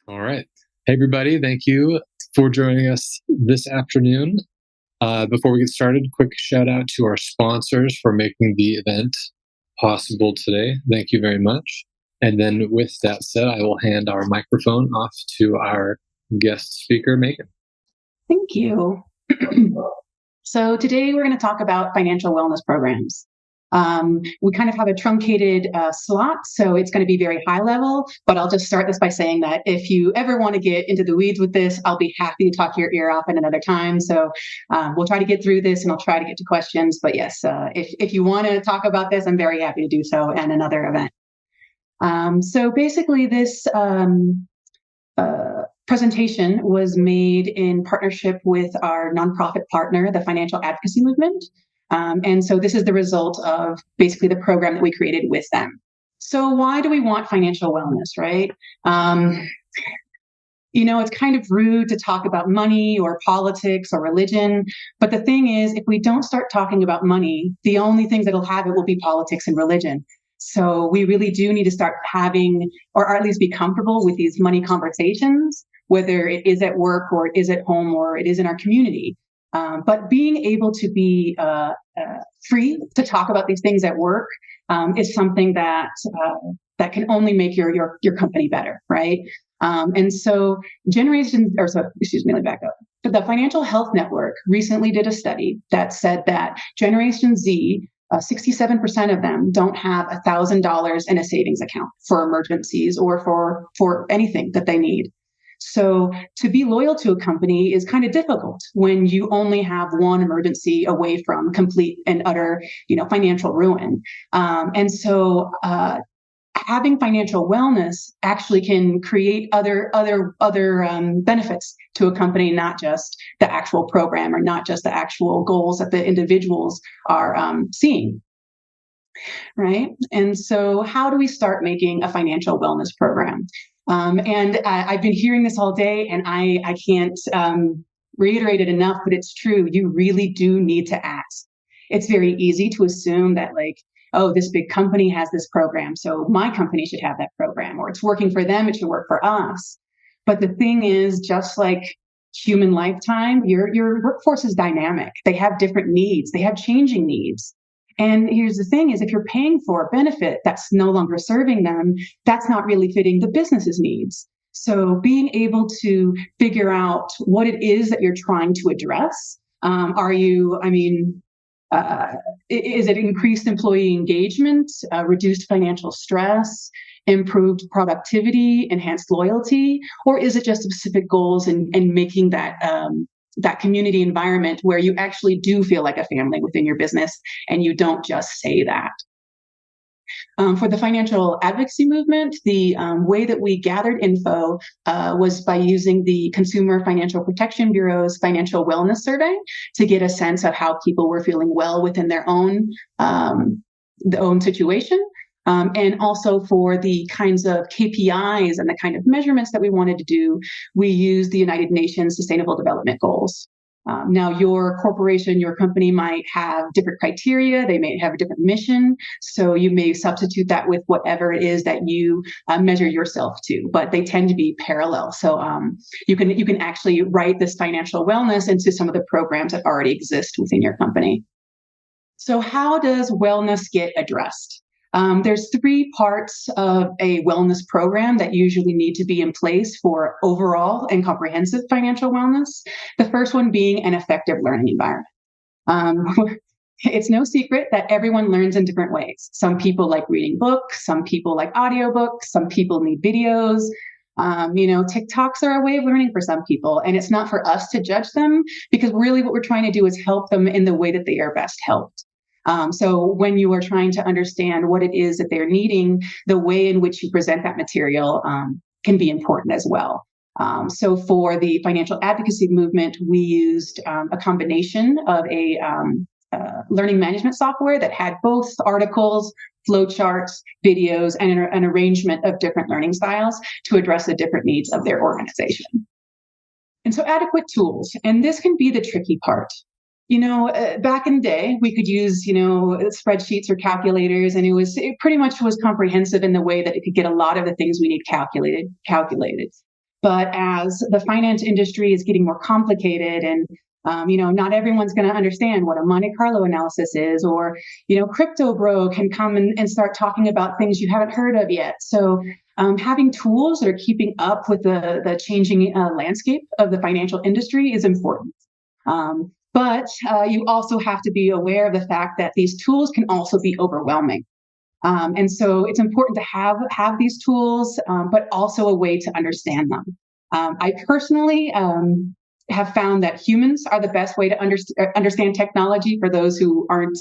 All right. Hey, everybody. Thank you for joining us this afternoon. Before we get started, quick shout out to our sponsors for making the event possible today. Thank you very much. And then, with that said, I will hand our microphone off to our guest speaker, Meghan. Thank you. So today we're going to talk about financial wellness programs. We kind of have a truncated slot, so it's going to be very high level, but I'll just start this by saying that if you ever want to get into the weeds with this, I'll be happy to talk your ear off at another time. So we'll try to get through this and I'll try to get to questions. But yes, if you want to talk about this, I'm very happy to do so at another event. So basically this presentation was made in partnership with our nonprofit partner, the Financial Advocacy Movement. And so this is the result of basically the program that we created with them. So why do we want financial wellness, right? It's kind of rude to talk about money or politics or religion. But the thing is, if we don't start talking about money, the only things that'll have it will be politics and religion. So we really do need to start having, or at least be comfortable with these money conversations, whether it is at work or it is at home or it is in our community. But being able to be free to talk about these things at work is something that can only make your company better, right? And so let me back up. The Financial Health Network recently did a study that said that Generation Z, 67% of them don't have $1,000 in a savings account for emergencies or for anything that they need. So to be loyal to a company is kind of difficult when you only have one emergency away from complete and utter, financial ruin. And so having financial wellness actually can create other benefits to a company, not just the actual program or not just the actual goals that the individuals are seeing. Right. And so how do we start making a financial wellness program? And I've been hearing this all day, and I can't reiterate it enough, but it's true. You really do need to ask. It's very easy to assume that, oh, this big company has this program, so my company should have that program, or it's working for them, it should work for us. But the thing is, just like human lifetime, your workforce is dynamic. They have different needs. They have changing needs. And here's the thing is, if you're paying for a benefit that's no longer serving them, that's not really fitting the business's needs. So being able to figure out what it is that you're trying to address. Is it increased employee engagement, reduced financial stress, improved productivity, enhanced loyalty, or is it just specific goals and making that community environment where you actually do feel like a family within your business and you don't just say that? For the financial advocacy movement, the way that we gathered info was by using the Consumer Financial Protection Bureau's financial wellness survey to get a sense of how people were feeling well within their own situation. And also for the kinds of KPIs and the kind of measurements that we wanted to do, we used the United Nations Sustainable Development Goals. Now, your corporation, your company might have different criteria. They may have a different mission. So you may substitute that with whatever it is that you measure yourself to, but they tend to be parallel. So you can actually write this financial wellness into some of the programs that already exist within your company. So how does wellness get addressed? There's 3 parts of a wellness program that usually need to be in place for overall and comprehensive financial wellness. The first one being an effective learning environment. It's no secret that everyone learns in different ways. Some people like reading books, some people like audiobooks, some people need videos. TikToks are a way of learning for some people, and it's not for us to judge them, because really what we're trying to do is help them in the way that they are best helped. So when you are trying to understand what it is that they're needing, the way in which you present that material can be important as well. So for the financial advocacy movement, we used a combination of a learning management software that had both articles, flowcharts, videos, and an arrangement of different learning styles to address the different needs of their organization. And so adequate tools, and this can be the tricky part. Back in the day, we could use, spreadsheets or calculators, and it pretty much was comprehensive in the way that it could get a lot of the things we need calculated. But as the finance industry is getting more complicated and not everyone's going to understand what a Monte Carlo analysis is, or, crypto bro can come and start talking about things you haven't heard of yet. So having tools that are keeping up with the changing landscape of the financial industry is important. But you also have to be aware of the fact that these tools can also be overwhelming. And so it's important to have these tools, but also a way to understand them. I personally have found that humans are the best way to understand technology for those who aren't,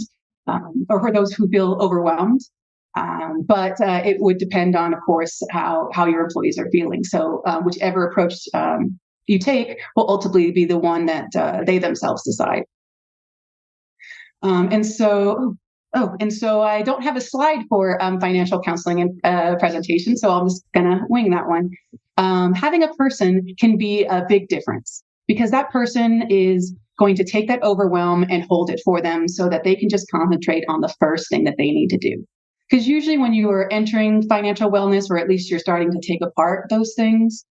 or for those who feel overwhelmed. But it would depend on, of course, how your employees are feeling. So whichever approach you take will ultimately be the one that they themselves decide. And so I don't have a slide for financial counseling and presentation, so I'm just gonna wing that one. Having a person can be a big difference, because that person is going to take that overwhelm and hold it for them so that they can just concentrate on the first thing that they need to do. Because usually when you are entering financial wellness, or at least you're starting to take apart those things,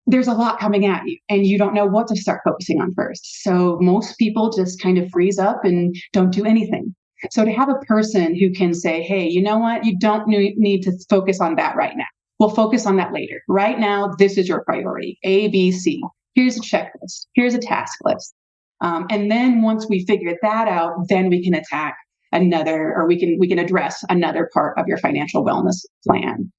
there's a lot coming at you and you don't know what to start focusing on first. So most people just kind of freeze up and don't do anything. So to have a person who can say, hey, you know what? You don't need to focus on that right now. We'll focus on that later. Right now, this is your priority, A, B, C. Here's a checklist. Here's a task list. And then once we figure that out, then we can attack another, or we can address another part of your financial wellness plan.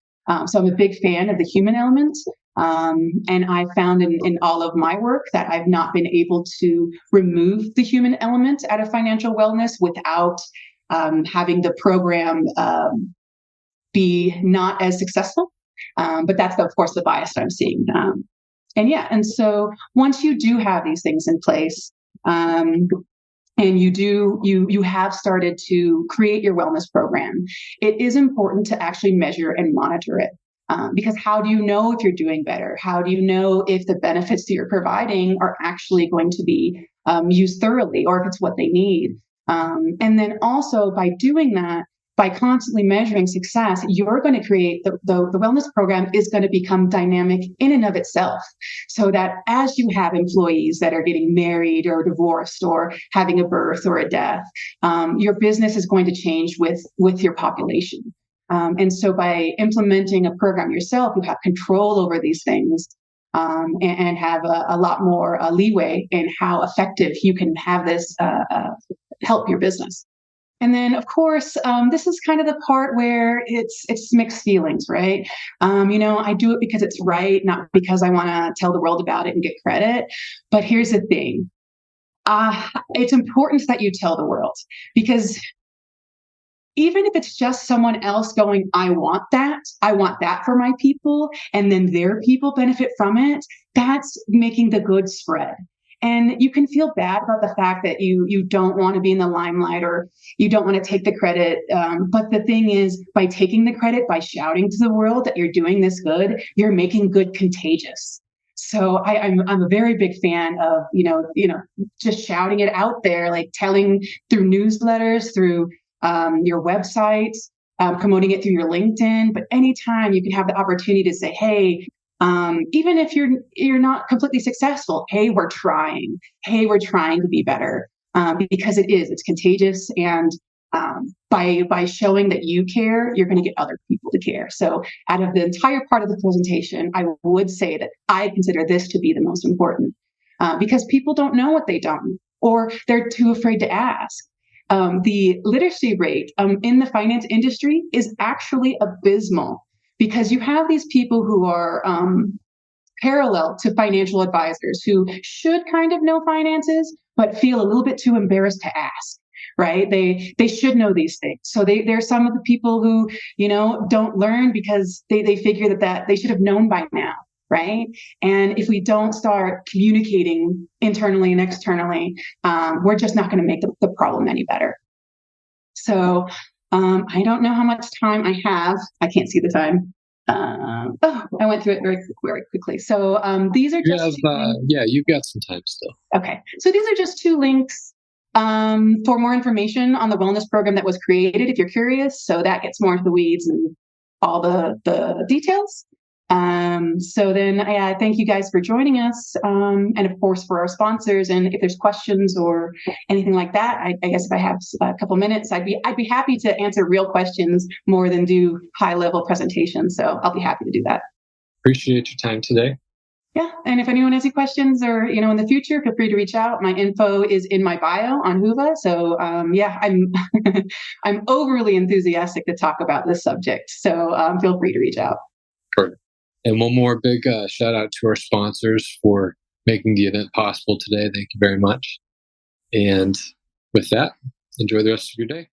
So I'm a big fan of the human element. And I found in all of my work that I've not been able to remove the human element out of financial wellness without having the program be not as successful. But that's, of course, the bias that I'm seeing. And so once you do have these things in place, and you have started to create your wellness program, it is important to actually measure and monitor it. Because how do you know if you're doing better? How do you know if the benefits that you're providing are actually going to be used thoroughly, or if it's what they need? And then also by doing that, by constantly measuring success, you're going to create the wellness program is going to become dynamic in and of itself. So that as you have employees that are getting married or divorced or having a birth or a death, your business is going to change with your population. And so by implementing a program yourself, you have control over these things, and have a lot more leeway in how effective you can have this help your business. And then, of course, this is kind of the part where it's mixed feelings, right? I do it because it's right, not because I want to tell the world about it and get credit. But here's the thing. It's important that you tell the world, because even if it's just someone else going, I want that for my people, and then their people benefit from it, that's making the good spread. And you can feel bad about the fact that you don't want to be in the limelight, or you don't want to take the credit. But the thing is, by taking the credit, by shouting to the world that you're doing this good, you're making good contagious. So I'm a very big fan of, just shouting it out there, like telling through newsletters, through your website, promoting it through your LinkedIn. But anytime you can have the opportunity to say, hey, even if you're not completely successful, hey, we're trying. Hey, we're trying to be better, because it's contagious. And by showing that you care, you're going to get other people to care. So out of the entire part of the presentation, I would say that I consider this to be the most important, because people don't know what they don't know, or they're too afraid to ask. The literacy rate in the finance industry is actually abysmal, because you have these people who are parallel to financial advisors who should kind of know finances, but feel a little bit too embarrassed to ask. Right? They should know these things. So there's some of the people who, don't learn because they figure that they should have known by now. Right? And if we don't start communicating internally and externally, we're just not going to make the problem any better. So I don't know how much time I have. I can't see the time. I went through it very quickly. So these are just you've got some time still. Okay. So these are just 2 links for more information on the wellness program that was created, if you're curious. So that gets more into the weeds and all the details. So then, thank you guys for joining us, and of course for our sponsors. And if there's questions or anything like that, I guess if I have a couple minutes, I'd be happy to answer real questions more than do high level presentations. So I'll be happy to do that. Appreciate your time today. Yeah, and if anyone has any questions or in the future, feel free to reach out. My info is in my bio on Whova. So I'm I'm overly enthusiastic to talk about this subject. So feel free to reach out. Perfect. And one more big shout out to our sponsors for making the event possible today. Thank you very much. And with that, enjoy the rest of your day.